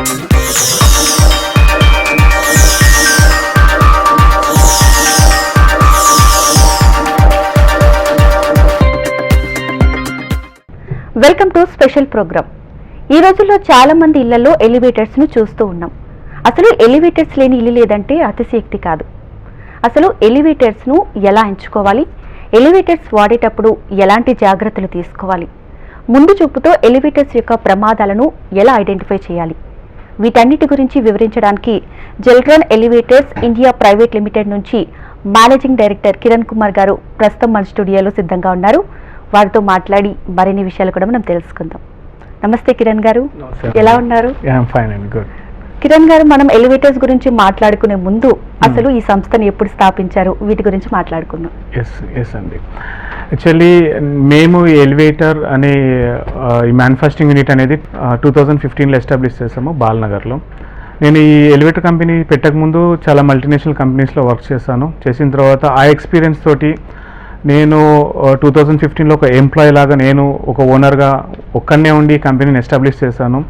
Welcome to special programme. ఈ రోజుల్లో చాలా మంది ఇళ్లలో ఎలివేటర్స్ ను చూస్తూ ఉన్నాం. అసలు ఎలివేటర్స్ లేని ఇల్లు లేదంటే అతిశయోక్తి కాదు. అసలు ఎలివేటర్స్ ను ఎలా ఎంచుకోవాలి, ఎలివేటర్స్ వాడేటప్పుడు ఎలాంటి జాగ్రత్తలు తీసుకోవాలి, ముందు చూపుతో ఎలివేటర్స్ యొక్క ప్రమాదాలను ఎలా ఐడెంటిఫై చేయాలి, వీటన్నిటి గురించి వివరించడానికి జెల్ట్రాన్ ఎలివేటర్స్ ఇండియా ప్రైవేట్ లిమిటెడ్ నుంచి మేనేజింగ్ డైరెక్టర్ కిరణ్ కుమార్ గారు ప్రస్తుతం మన స్టూడియోలో సిద్ధంగా ఉన్నారు. వారితో మాట్లాడి మరిన్ని విషయాలు కూడా మనం తెలుసుకుందాం. నమస్తే కిరణ్ గారు, ఎలా ఉన్నారు? కిరణ్ గారు, మనం ఎలివేటర్స్ గురించి మాట్లాడుకునే ముందు అసలు ఈ సంస్థను ఎప్పుడు స్థాపించారు, వీటి గురించి మాట్లాడుకుందాం. ఎస్ అండి, యాక్చువల్లీ మేము ఈ ఎలివేటర్ అనే ఈ మ్యానుఫ్యాక్చరింగ్ యూనిట్ అనేది 2015లో ఎస్టాబ్లిష్ చేసాము బాల్నగర్లో. నేను ఈ ఎలివేటర్ కంపెనీ పెట్టకముందు చాలా మల్టీనేషనల్ కంపెనీస్లో వర్క్ చేశాను. చేసిన తర్వాత ఆ ఎక్స్పీరియన్స్ తోటి నేను 2015లో ఒక ఎంప్లాయీ లాగా నేను ఒక ఓనర్గా ఒక్కనే ఉండి ఈ కంపెనీని ఎస్టాబ్లిష్ చేశాను.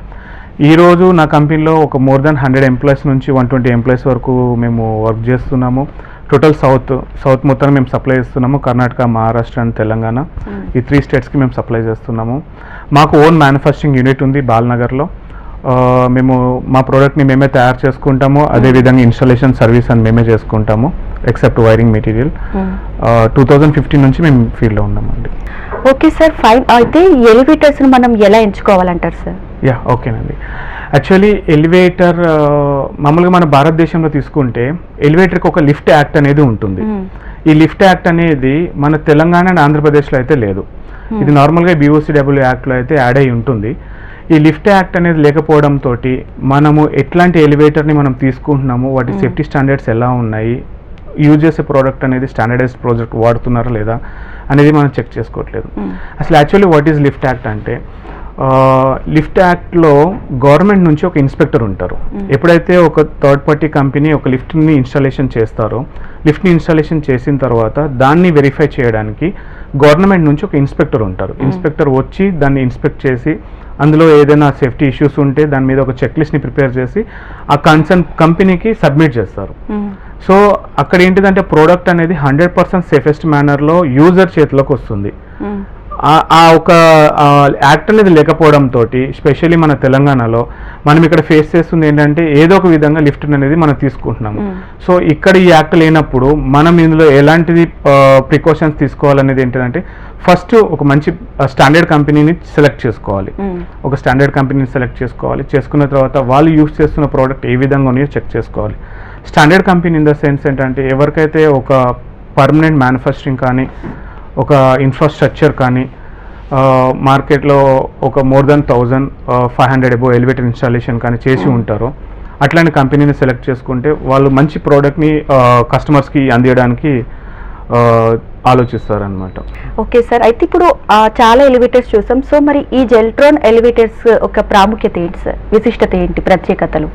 ఈరోజు నా కంపెనీలో ఒక మోర్ దాన్ 100 ఎంప్లాయీస్ నుంచి 120 ఎంప్లాయీస్ వరకు మేము వర్క్ చేస్తున్నాము. టోటల్ సౌత్ మొత్తం మేము సప్లై చేస్తున్నాము. కర్ణాటక, మహారాష్ట్ర అండ్ తెలంగాణ, ఈ 3 స్టేట్స్కి మేము సప్లై చేస్తున్నాము. మాకు ఓన్ మ్యానుఫ్యాక్చరింగ్ యూనిట్ ఉంది బాల్నగర్లో. మేము మా ప్రోడక్ట్ని మేమే తయారు చేసుకుంటాము. అదేవిధంగా ఇన్స్టాలేషన్ సర్వీస్ అని మేమే చేసుకుంటాము, ఎక్సెప్ట్ వైరింగ్ మెటీరియల్. 2015 నుంచి మేము ఫీల్డ్లో ఉన్నామండి. Okay sir, fine. అయితే ఎలివేటర్స్ని మనం ఎలా ఎంచుకోవాలంటారు సార్? ఓకేనండి. యాక్చువల్లీ ఎలివేటర్ మామూలుగా మన భారతదేశంలో తీసుకుంటే ఎలివేటర్కి ఒక లిఫ్ట్ యాక్ట్ అనేది ఉంటుంది. ఈ లిఫ్ట్ యాక్ట్ అనేది మన తెలంగాణ అండ్ ఆంధ్రప్రదేశ్లో అయితే లేదు. ఇది నార్మల్గా BOCW యాక్ట్లో అయితే యాడ్ అయి ఉంటుంది. ఈ లిఫ్ట్ యాక్ట్ అనేది లేకపోవడంతో మనము ఎట్లాంటి ఎలివేటర్ని మనం తీసుకుంటున్నాము, వాటి సేఫ్టీ స్టాండర్డ్స్ ఎలా ఉన్నాయి, యూజ్ చేసే ప్రోడక్ట్ అనేది స్టాండర్డైజ్ ప్రోడక్ట్ వాడుతున్నారా లేదా అనేది మనం చెక్ చేసుకోవట్లేదు. అసలు actually what is lift act అంటే, లిఫ్ట్ యాక్ట్లో గవర్నమెంట్ నుంచి ఒక ఇన్స్పెక్టర్ ఉంటారు. ఎప్పుడైతే ఒక థర్డ్ పార్టీ కంపెనీ ఒక లిఫ్ట్ని ఇన్స్టాలేషన్ చేస్తారో, లిఫ్ట్ని ఇన్స్టాలేషన్ చేసిన తర్వాత దాన్ని వెరిఫై చేయడానికి గవర్నమెంట్ నుంచి ఒక ఇన్స్పెక్టర్ ఉంటారు. ఇన్స్పెక్టర్ వచ్చి దాన్ని ఇన్స్పెక్ట్ చేసి అందులో ఏదైనా సేఫ్టీ ఇష్యూస్ ఉంటే దాని మీద ఒక చెక్ లిస్ట్ని ప్రిపేర్ చేసి ఆ కన్సర్న్ కంపెనీకి సబ్మిట్ చేస్తారు. సో అక్కడ ఏంటిదంటే ప్రోడక్ట్ అనేది 100% సేఫెస్ట్ మేనర్లో యూజర్ చేతిలోకి వస్తుంది. ఆ ఒక యాక్ట్ అనేది లేకపోవడంతో స్పెషల్లీ మన తెలంగాణలో మనం ఇక్కడ ఫేస్ చేస్తుంది ఏంటంటే ఏదో ఒక విధంగా లిఫ్ట్ అనేది మనం తీసుకుంటున్నాము. సో ఇక్కడ ఈ యాక్ట్ లేనప్పుడు మనం ఇందులో ఎలాంటిది ప్రికాషన్స్ తీసుకోవాలనేది ఏంటంటే, ఫస్ట్ ఒక మంచి స్టాండర్డ్ కంపెనీని సెలెక్ట్ చేసుకోవాలి. ఒక స్టాండర్డ్ కంపెనీని సెలెక్ట్ చేసుకోవాలి. చేసుకున్న తర్వాత వాళ్ళు యూజ్ చేస్తున్న ప్రోడక్ట్ ఏ విధంగా ఉన్నాయో చెక్ చేసుకోవాలి. Standard company in the sense ఏంటంటే, ఎవరికైతే ఒక పర్మనెంట్ మ్యానుఫ్యాక్చరింగ్ కానీ ఒక ఇన్ఫ్రాస్ట్రక్చర్ కానీ మార్కెట్లో ఒక more than 1500 above elevator installation కానీ చేసి ఉంటారో అట్లాంటి కంపెనీని సెలెక్ట్ చేసుకుంటే వాళ్ళు మంచి ప్రోడక్ట్ని కస్టమర్స్కి అందించడానికి ఆలోచిస్తారనమాట. ఓకే సార్, అయితే ఇప్పుడు చాలా ఎలివేటర్స్ చూసాం. సో మరి ఈ జెల్ట్రాన్ ఎలివేటర్స్ ఒక ప్రాముఖ్యత ఏంటి సార్, విశిష్టత ఏంటి, ప్రత్యేకతలు?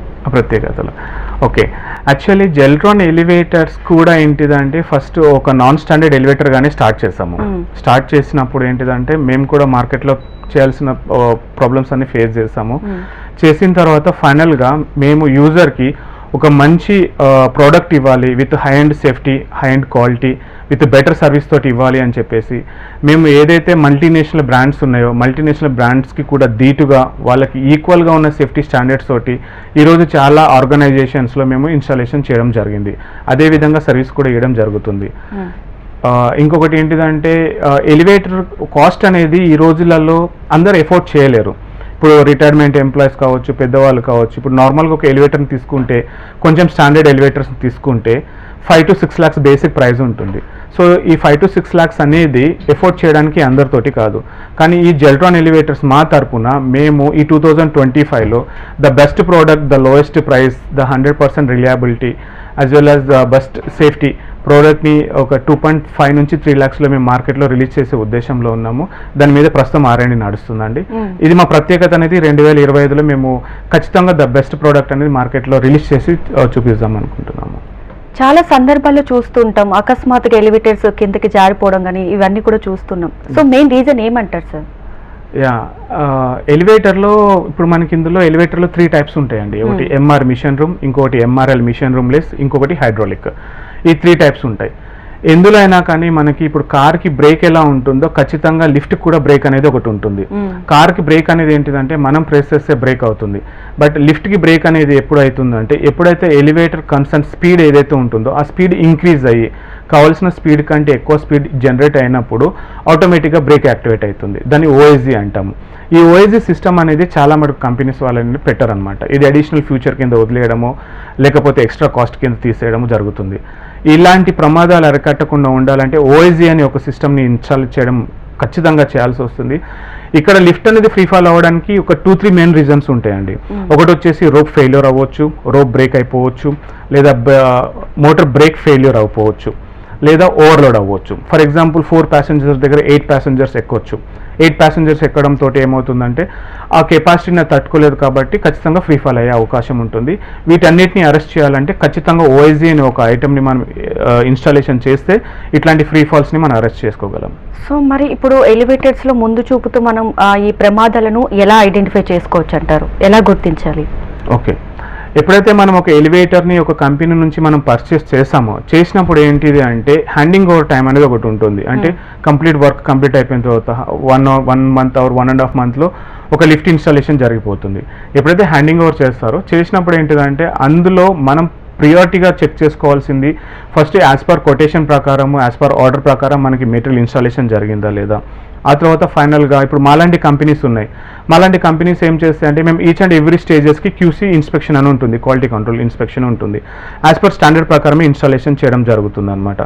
ఓకే, యాక్చువల్లీ జెల్ట్రాన్ ఎలివేటర్స్ కూడా ఏంటిదంటే ఫస్ట్ ఒక నాన్ స్టాండర్డ్ ఎలివేటర్గానే స్టార్ట్ చేసాము. స్టార్ట్ చేసినప్పుడు ఏంటిదంటే మేము కూడా మార్కెట్లో చేయాల్సిన ప్రాబ్లమ్స్ అన్ని ఫేస్ చేసాము. చేసిన తర్వాత ఫైనల్గా మేము యూజర్కి ఒక మంచి ప్రోడక్ట్ ఇవ్వాలి with high and safety, high and quality, with better service తోటి ఇవ్వాలి అని చెప్పేసి మేము ఏదైతే మల్టీనేషనల్ బ్రాండ్స్ ఉన్నాయో మల్టీనేషనల్ బ్రాండ్స్కి కూడా ధీటుగా వాళ్ళకి ఈక్వల్గా ఉన్న సేఫ్టీ స్టాండర్డ్స్ తోటి ఈరోజు చాలా ఆర్గనైజేషన్స్లో మేము ఇన్స్టాలేషన్ చేయడం జరిగింది. అదేవిధంగా సర్వీస్ కూడా ఇవ్వడం జరుగుతుంది. ఇంకొకటి ఏంటిదంటే ఎలివేటర్ కాస్ట్ అనేది ఈ రోజులలో అందరు ఎఫోర్డ్ చేయలేరు. ఇప్పుడు రిటైర్మెంట్ ఎంప్లాయీస్ కావచ్చు, పెద్దవాళ్ళు కావచ్చు. ఇప్పుడు నార్మల్గా ఒక ఎలివేటర్ని తీసుకుంటే, కొంచెం స్టాండర్డ్ ఎలివేటర్స్ని తీసుకుంటే 5 to 6 lakhs బేసిక్ ప్రైస్ ఉంటుంది. సో ఈ 5 to 6 lakhs అనేది ఎఫోర్డ్ చేయడానికి అందరితోటి కాదు. కానీ ఈ జెల్ట్రాన్ ఎలివేటర్స్ మా తరపున మేము ఈ 2025లో the best product, the lowest price, the 100% reliability as well as the best safety ప్రోడక్ట్ని ఒక 2.5 నుంచి 3 lakhsలో మేము మార్కెట్లో రిలీజ్ చేసే ఉద్దేశంలో ఉన్నాము. దాని మీద ప్రస్తుతం R&D నడుస్తుందండి. ఇది మా ప్రత్యేకత అనేది 2025లో మేము ఖచ్చితంగా ద బెస్ట్ ప్రోడక్ట్ అనేది మార్కెట్లో రిలీజ్ చేసి చూపిద్దాం అనుకుంటున్నాము. చాలా సందర్భాల్లో చూస్తుంటాం అకస్మాత్తుగా ఎలివేటర్స్ కిందకి జారిపోవడం కానీ ఇవన్నీ కూడా చూస్తున్నాం. సో మెయిన్ రీజన్ ఏమంటారు సార్? యా ఎలివేటర్లో ఇప్పుడు మనకి ఇందులో ఎలివేటర్లో 3 టైప్స్ ఉంటాయండి. ఒకటి ఎంఆర్ మిషన్ రూమ్, ఇంకొకటి ఎంఆర్ఎల్ మిషన్ రూమ్ లెస్, ఇంకొకటి హైడ్రాలిక్. ఈ 3 టైప్స్ ఉంటాయి. ఎందులో అయినా కానీ మనకి ఇప్పుడు కార్కి బ్రేక్ ఎలా ఉంటుందో ఖచ్చితంగా లిఫ్ట్ కూడా బ్రేక్ అనేది ఒకటి ఉంటుంది. కార్కి బ్రేక్ అనేది ఏంటిదంటే మనం ప్రెస్ చేస్తే బ్రేక్ అవుతుంది. బట్ లిఫ్ట్కి బ్రేక్ అనేది ఎప్పుడు అవుతుందంటే ఎప్పుడైతే ఎలివేటర్ కన్సర్న్ స్పీడ్ ఏదైతే ఉంటుందో ఆ స్పీడ్ ఇంక్రీజ్ అయ్యి కావాల్సిన స్పీడ్ కంటే ఎక్కువ స్పీడ్ జనరేట్ అయినప్పుడు ఆటోమేటిక్గా బ్రేక్ యాక్టివేట్ అవుతుంది. దాన్ని ఓఎస్జీ అంటాము. ఈ ఓఎస్జీ సిస్టమ్ అనేది చాలా మటుకు కంపెనీస్ వాళ్ళని పెట్టారనమాట. ఇది అడిషనల్ ఫ్యూచర్ కింద వదిలేయడము లేకపోతే ఎక్స్ట్రా కాస్ట్ కింద తీసేయడము జరుగుతుంది. ఇలాంటి ప్రమాదాలు అరికట్టకుండా ఉండాలంటే ఓఎస్జీ అనే ఒక సిస్టమ్ని ఇన్స్టాల్ చేయడం ఖచ్చితంగా చేయాల్సి వస్తుంది. ఇక్కడ లిఫ్ట్ అనేది ఫ్రీ ఫాల్ అవ్వడానికి ఒక 2-3 మెయిన్ రీజన్స్ ఉంటాయండి. ఒకటి వచ్చేసి రోప్ ఫెయిల్యూర్ అవ్వచ్చు, రోప్ బ్రేక్ అయిపోవచ్చు, లేదా మోటార్ బ్రేక్ ఫెయిల్యూర్ అయిపోవచ్చు, లేదా ఓవర్లోడ్ అవ్వచ్చు. ఫర్ ఎగ్జాంపుల్ 4 ప్యాసింజర్స్ దగ్గర 8 ప్యాసింజర్స్ ఎక్కొచ్చు. 8 ప్యాసింజర్స్ ఎక్కడంతో ఏమవుతుందంటే ఆ కెపాసిటీని తట్టుకోలేదు కాబట్టి ఖచ్చితంగా ఫ్రీ ఫాల్ అయ్యే అవకాశం ఉంటుంది. వీటన్నిటిని అరెస్ట్ చేయాలంటే ఖచ్చితంగా ఓఎస్జీ అనే ఒక ఐటమ్ని మనం ఇన్స్టాలేషన్ చేస్తే ఇట్లాంటి ఫ్రీ ఫాల్స్ని మనం అరెస్ట్ చేసుకోగలం. సో మరి ఇప్పుడు ఎలివేటర్స్లో ముందు చూపుతూ మనం ఈ ప్రమాదాలను ఎలా ఐడెంటిఫై చేసుకోవచ్చు అంటారు, ఎలా గుర్తించాలి? ఓకే, ఎప్పుడైతే మనం ఒక ఎలివేటర్ని ఒక కంపెనీ నుంచి మనం పర్చేస్ చేసినప్పుడు ఏంటిది అంటే హ్యాండింగ్ ఓవర్ టైం అనేది ఒకటి ఉంటుంది. అంటే కంప్లీట్ వర్క్ కంప్లీట్ అయిపోయిన తర్వాత 1 మంత్ ఆర్ 1.5 మంత్లో ఒక లిఫ్ట్ ఇన్స్టాలేషన్ జరిగిపోతుంది. ఎప్పుడైతే హ్యాండింగ్ ఓవర్ చేసినప్పుడు ఏంటిదంటే అందులో మనం ప్రియారిటీగా చెక్ చేసుకోవాల్సింది ఫస్ట్ యాజ్ పర్ కొటేషన్ ప్రకారము యాజ్ పర్ ఆర్డర్ ప్రకారం మనకి మెటీరియల్ ఇన్స్టాలేషన్ జరిగిందా లేదా. ఆ తర్వాత ఫైనల్గా ఇప్పుడు మాలాంటి కంపెనీస్ ఉన్నాయి. మాలాంటి కంపెనీస్ ఏం చేస్తాయి అంటే మేము ఈచ్ అండ్ ఎవ్రీ స్టేజెస్కి క్యూసీ ఇన్స్పెక్షన్ అని ఉంటుంది, క్వాలిటీ కంట్రోల్ ఇన్స్పెక్షన్ ఉంటుంది. యాజ్ పర్ స్టాండర్డ్ ప్రకారమే ఇన్స్టాలేషన్ చేయడం జరుగుతుంది అనమాట.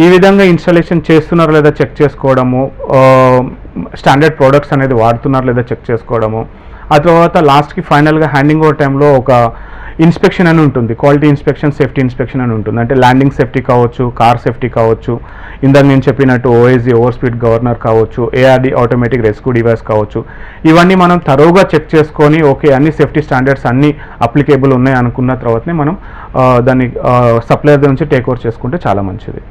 ఈ విధంగా ఇన్స్టాలేషన్ చేస్తున్నారో లేదా చెక్ చేసుకోవడము, స్టాండర్డ్ ప్రోడక్ట్స్ అనేది వాడుతున్నారు లేదా చెక్ చేసుకోవడము. ఆ తర్వాత లాస్ట్కి ఫైనల్గా హ్యాండింగ్ ఓవర్ టైంలో ఒక ఇన్స్పెక్షన్ అని ఉంటుంది, క్వాలిటీ ఇన్స్పెక్షన్, సేఫ్టీ ఇన్స్పెక్షన్ అని ఉంటుంది. అంటే ల్యాండింగ్ సేఫ్టీ కావచ్చు, కార్ సేఫ్టీ కావచ్చు, ఇందాక నేను చెప్పినట్టు ఓఎస్జీ ఓవర్ స్పీడ్ గవర్నర్ కావచ్చు, ఏఆర్డి ఆటోమేటిక్ రెస్క్యూ డివైస్ కావచ్చు. ఇవన్నీ మనం తరోగా చెక్ చేసుకొని ఓకే అన్ని సేఫ్టీ స్టాండర్డ్స్ అన్నీ అప్లికేబుల్ ఉన్నాయి అనుకున్న తర్వాతనే మనం దాన్ని సప్లయర్ నుంచి టేక్ ఓవర్ చేసుకుంటే చాలా మంచిది.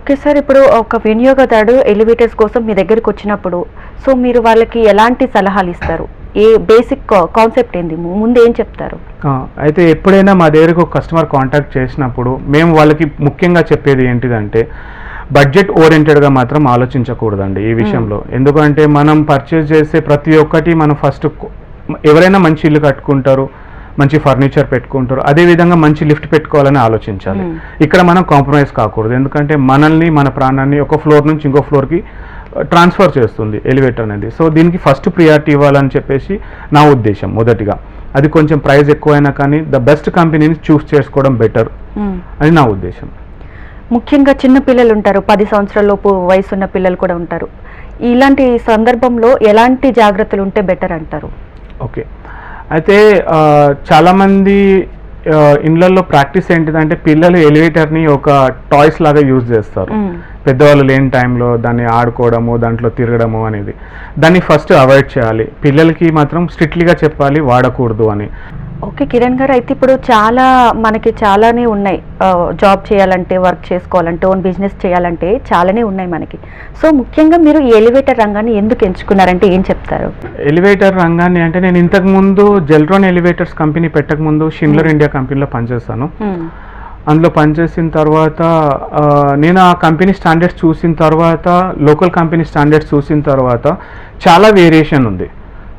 ఓకే సార్, ఇప్పుడు ఒక వినియోగదారుడు ఎలివేటర్స్ కోసం మీ దగ్గరికి వచ్చినప్పుడు సో మీరు వాళ్ళకి ఎలాంటి సలహాలు ఇస్తారు? ఏ బేసిక్ కాన్సెప్ట్ ఏంది, ముందు ఏం చెప్తారు? అయితే ఎప్పుడైనా మా దగ్గరకు ఒక కస్టమర్ కాంటాక్ట్ చేసినప్పుడు మేము వాళ్ళకి ముఖ్యంగా చెప్పేది ఏంటిదంటే బడ్జెట్ ఓరియంటెడ్గా మాత్రం ఆలోచించకూడదండి ఈ విషయంలో. ఎందుకంటే మనం పర్చేస్ చేసే ప్రతి ఒక్కటి మనం ఫస్ట్ ఎవరైనా మంచి ఇల్లు కట్టుకుంటారు, మంచి ఫర్నిచర్ పెట్టుకుంటారు, అదేవిధంగా మంచి లిఫ్ట్ పెట్టుకోవాలని ఆలోచించాలి. ఇక్కడ మనం కాంప్రమైజ్ కాకూడదు. ఎందుకంటే మనల్ని మన ప్రాణాన్ని ఒక ఫ్లోర్ నుంచి ఇంకో ఫ్లోర్కి ట్రాన్స్ఫర్ చేస్తుంది ఎలివేటర్ అనేది. సో దీనికి ఫస్ట్ ప్రియారిటీ ఇవ్వాలని చెప్పేసి నా ఉద్దేశం. మొదటిగా అది కొంచెం ప్రైస్ ఎక్కువైనా కానీ ద బెస్ట్ కంపెనీని చూస్ చేసుకోవడం బెటర్ అని నా ఉద్దేశం. ముఖ్యంగా చిన్న పిల్లలు ఉంటారు, 10 సంవత్సరాల లోపు వయసున్న పిల్లలు కూడా ఉంటారు. ఇలాంటి సందర్భంలో ఎలాంటి జాగ్రత్తలు ఉంటే బెటర్ అంటారు? ఓకే, అయితే చాలామంది ఇళ్ళల్లో ప్రాక్టీస్ ఏంటిదంటే పిల్లలు ఎలివేటర్ని ఒక టాయ్స్ లాగా యూజ్ చేస్తారు. పెద్దవాళ్ళు లేని టైంలో దాన్ని ఆడుకోవడము, దాంట్లో తిరగడము అనేది. దాన్ని ఫస్ట్ అవాయిడ్ చేయాలి. పిల్లలకి మాత్రం స్ట్రిక్ట్లీగా చెప్పాలి వాడకూడదు అని. ఓకే కిరణ్ గారు, అయితే ఇప్పుడు మనకి చాలానే ఉన్నాయి, జాబ్ చేయాలంటే, వర్క్ చేసుకోవాలంటే, ఓన్ బిజినెస్ చేయాలంటే చాలానే ఉన్నాయి మనకి. సో ముఖ్యంగా మీరు ఈ ఎలివేటర్ రంగాన్ని ఎందుకు ఎంచుకున్నారంటే ఏం చెప్తారు? ఎలివేటర్ రంగాన్ని అంటే నేను ఇంతకుముందు జెల్ట్రాన్ ఎలివేటర్స్ కంపెనీ పెట్టకముందు షిండ్లర్ ఇండియా కంపెనీలో పనిచేస్తాను. అందులో పనిచేసిన తర్వాత నేను ఆ కంపెనీ స్టాండర్డ్స్ చూసిన తర్వాత, లోకల్ కంపెనీ స్టాండర్డ్స్ చూసిన తర్వాత చాలా వేరియేషన్ ఉంది.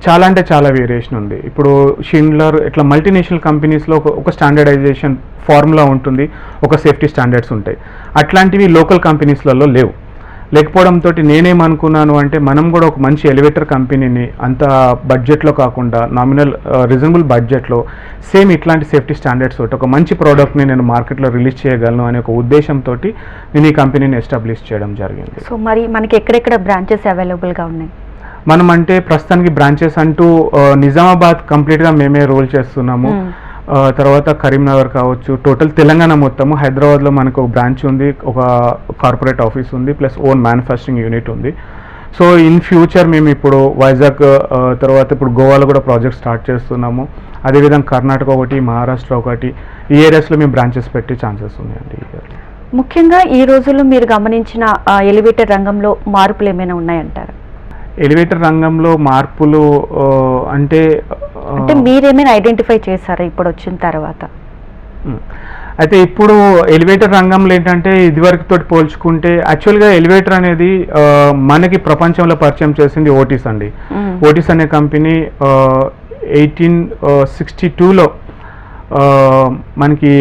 చాలా అంటే చాలా వేరియేషన్ ఉంది. ఇప్పుడు షిండ్లర్ ఇట్లా మల్టీనేషనల్ కంపెనీస్లో ఒక స్టాండర్డైజేషన్ ఫార్ములా ఉంటుంది, ఒక సేఫ్టీ స్టాండర్డ్స్ ఉంటాయి. అట్లాంటివి లోకల్ కంపెనీస్లలో లేకపోవడంతో నేనేమనుకున్నాను అంటే మనం కూడా ఒక మంచి ఎలివేటర్ కంపెనీని అంత బడ్జెట్లో కాకుండా నామినల్ రీజనబుల్ బడ్జెట్లో సేమ్ ఇట్లాంటి సేఫ్టీ స్టాండర్డ్స్ తోటి ఒక మంచి ప్రోడక్ట్ని నేను మార్కెట్లో రిలీజ్ చేయగలను అనే ఒక ఉద్దేశంతో నేను ఈ కంపెనీని ఎస్టాబ్లిష్ చేయడం జరిగింది. సో మరి మనకి ఎక్కడెక్కడ బ్రాంచెస్ అవైలబుల్గా ఉన్నాయి? మనం అంటే ప్రస్తుతానికి బ్రాంచెస్ అంటూ నిజామాబాద్ కంప్లీట్గా మేమే రోల్ చేస్తున్నాము. తర్వాత కరీంనగర్ కావచ్చు, టోటల్ తెలంగాణ మొత్తము. హైదరాబాద్లో మనకు ఒక బ్రాంచ్ ఉంది, ఒక కార్పొరేట్ ఆఫీస్ ఉంది, ప్లస్ ఓన్ మ్యానుఫ్యాక్చరింగ్ యూనిట్ ఉంది. సో ఇన్ ఫ్యూచర్ మేము ఇప్పుడు వైజాగ్ తర్వాత ఇప్పుడు గోవాలో కూడా ప్రాజెక్ట్ స్టార్ట్ చేస్తున్నాము. అదేవిధంగా కర్ణాటక ఒకటి, మహారాష్ట్ర ఒకటి, ఈ ఏరియాస్లో మేము బ్రాంచెస్ పెట్టే ఛాన్సెస్ ఉన్నాయండి. ముఖ్యంగా ఈ రోజుల్లో మీరు గమనించిన ఎలివేటర్ రంగంలో మార్పులు ఏమైనా ఉన్నాయంటారా? ఎలివేటర్ రంగంలో మార్పులు అంటే అంటే మీరేమైనా ఐడెంటిఫై చేశారా ఇప్పుడు వచ్చిన తర్వాత? అయితే ఇప్పుడు ఎలివేటర్ రంగంలో ఏంటంటే ఇదివరకు తోటి పోల్చుకుంటే యాక్చువల్గా ఎలివేటర్ అనేది మనకి ప్రపంచంలో పరిచయం చేసింది ఓటిస్ అండి. ఓటిస్ అనే కంపెనీ 1862లో మనకి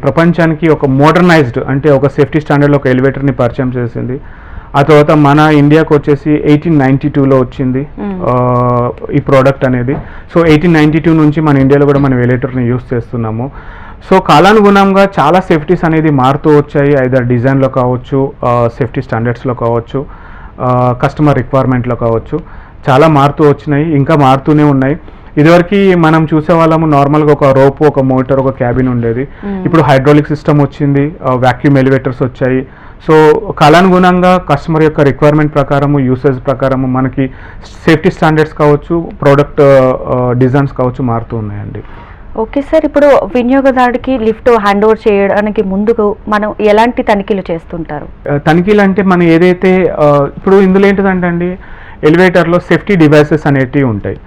ప్రపంచానికి ఒక మోడర్నైజ్డ్ అంటే ఒక సేఫ్టీ స్టాండర్డ్లో ఒక ఎలివేటర్ని పరిచయం చేసింది. ఆ తర్వాత మన ఇండియాకు వచ్చేసి 1892లో వచ్చింది ఈ ప్రోడక్ట్ అనేది. సో 1892 నుంచి మన ఇండియాలో కూడా మనం ఎలివేటర్ని యూస్ చేస్తున్నాము. సో కాలానుగుణంగా చాలా సేఫ్టీస్ అనేది మారుతూ వచ్చాయి. ఐదర్ డిజైన్లో కావచ్చు, సేఫ్టీ స్టాండర్డ్స్లో కావచ్చు, కస్టమర్ రిక్వైర్మెంట్లో కావచ్చు, చాలా మారుతూ వచ్చినాయి, ఇంకా మారుతూనే ఉన్నాయి. ఇదివరకు మనం చూసే వాళ్ళము నార్మల్గా ఒక రోప్, ఒక మోటార్, ఒక క్యాబిన్ ఉండేది. ఇప్పుడు హైడ్రాలిక్ సిస్టమ్ వచ్చింది, వాక్యూమ్ ఎలివేటర్స్ వచ్చాయి. సో కాలానుగుణంగా కస్టమర్ యొక్క రిక్వైర్మెంట్ ప్రకారము, యూసేజ్ ప్రకారము మనకి సేఫ్టీ స్టాండర్డ్స్ కావచ్చు, ప్రోడక్ట్ డిజైన్స్ కావచ్చు మారుతూ ఉన్నాయండి. ఓకే సార్, ఇప్పుడు వినియోగదారుడికి లిఫ్ట్ హ్యాండ్ ఓవర్ చేయడానికి ముందుకు మనం ఎలాంటి తనిఖీలు చేస్తుంటారు? తనిఖీలు అంటే మనం ఏదైతే ఇప్పుడు ఇందులో ఏంటిదంటే అండి, ఎలివేటర్లో సేఫ్టీ డివైసెస్ అనేటివి ఉంటాయి.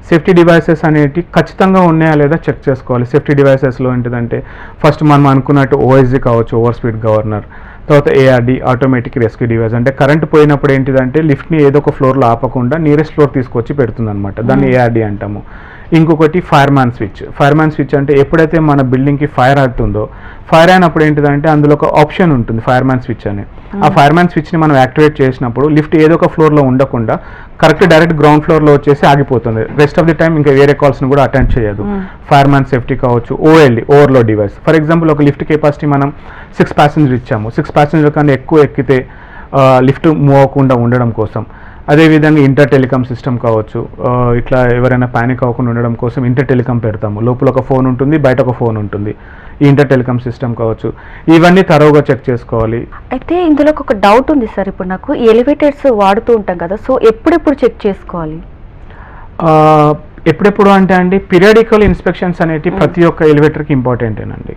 సేఫ్టీ డివైసెస్ అనేటివి ఖచ్చితంగా ఉన్నాయా లేదా చెక్ చేసుకోవాలి. సేఫ్టీ డివైసెస్లో ఏంటిదంటే ఫస్ట్ మనం అనుకున్నట్టు ఓఎస్జీ కావచ్చు, ఓవర్ స్పీడ్ గవర్నర్, తర్వాత ఏఆర్డి ఆటోమేటిక్ రెస్క్యూ డివైస్, అంటే కరెంట్ పోయినప్పుడు ఏంటిదంటే లిఫ్ట్ని ఏదో ఒక ఫ్లోర్లో ఆపకుండా నియరెస్ట్ ఫ్లోర్ తీసుకొచ్చి పెడుతుంది అనమాట, దాన్ని ఏఆర్డి అంటాము. ఇంకొకటి ఫైర్మ్యాన్ స్విచ్. ఫైర్మ్యాన్ స్విచ్ అంటే ఎప్పుడైతే మన బిల్డింగ్కి ఫైర్ అవుతుందో, ఫైర్ అయినప్పుడు ఏంటిదంటే అందులో ఒక ఆప్షన్ ఉంటుంది ఫైర్మ్యాన్ స్విచ్ అని. ఆ ఫైర్మ్యాన్ స్విచ్ని మనం యాక్టివేట్ చేసినప్పుడు లిఫ్ట్ ఏదో ఒక ఫ్లోర్లో ఉండకుండా కరెక్ట్ డైరెక్ట్ గ్రౌండ్ ఫ్లోర్లో వచ్చేసి ఆగిపోతుంది. రెస్ట్ ఆఫ్ ది టైం ఇంకా వేరే కాల్స్ని కూడా అటెండ్ చేయదు. ఫైర్మ్యాన్ సేఫ్టీ కావచ్చు. OLD overload device. For example ఒక లిఫ్ట్ కెపాసిటీ మనం 6 ప్యాసింజర్ ఇచ్చాము, 6 ప్యాసింజర్ కన్నా ఎక్కువ ఎక్కితే లిఫ్ట్ మూవ్ అవ్వకుండా ఉండడం కోసం. అదేవిధంగా ఇంటర్ టెలికామ్ సిస్టమ్ కావచ్చు, ఇట్లా ఎవరైనా ప్యానిక్ అవ్వకుండా ఉండడం కోసం ఇంటర్ టెలికామ్ పెడతాము. లోపల ఒక ఫోన్ ఉంటుంది, బయట ఒక ఫోన్ ఉంటుంది. ఈ ఇంటర్ టెలికామ్ సిస్టమ్ కావచ్చు, ఇవన్నీ తరోగా చెక్ చేసుకోవాలి. అయితే ఇందులో ఒక డౌట్ ఉంది సార్, ఇప్పుడు నాకు ఎలివేటర్స్ వాడుతూ ఉంటాం కదా, సో ఎప్పుడెప్పుడు చెక్ చేసుకోవాలి? ఎప్పుడెప్పుడు అంటే అండి, పీరియాడికల్ ఇన్స్పెక్షన్స్ అనేవి ప్రతి ఒక్క ఎలివేటర్కి ఇంపార్టెంటేనండి.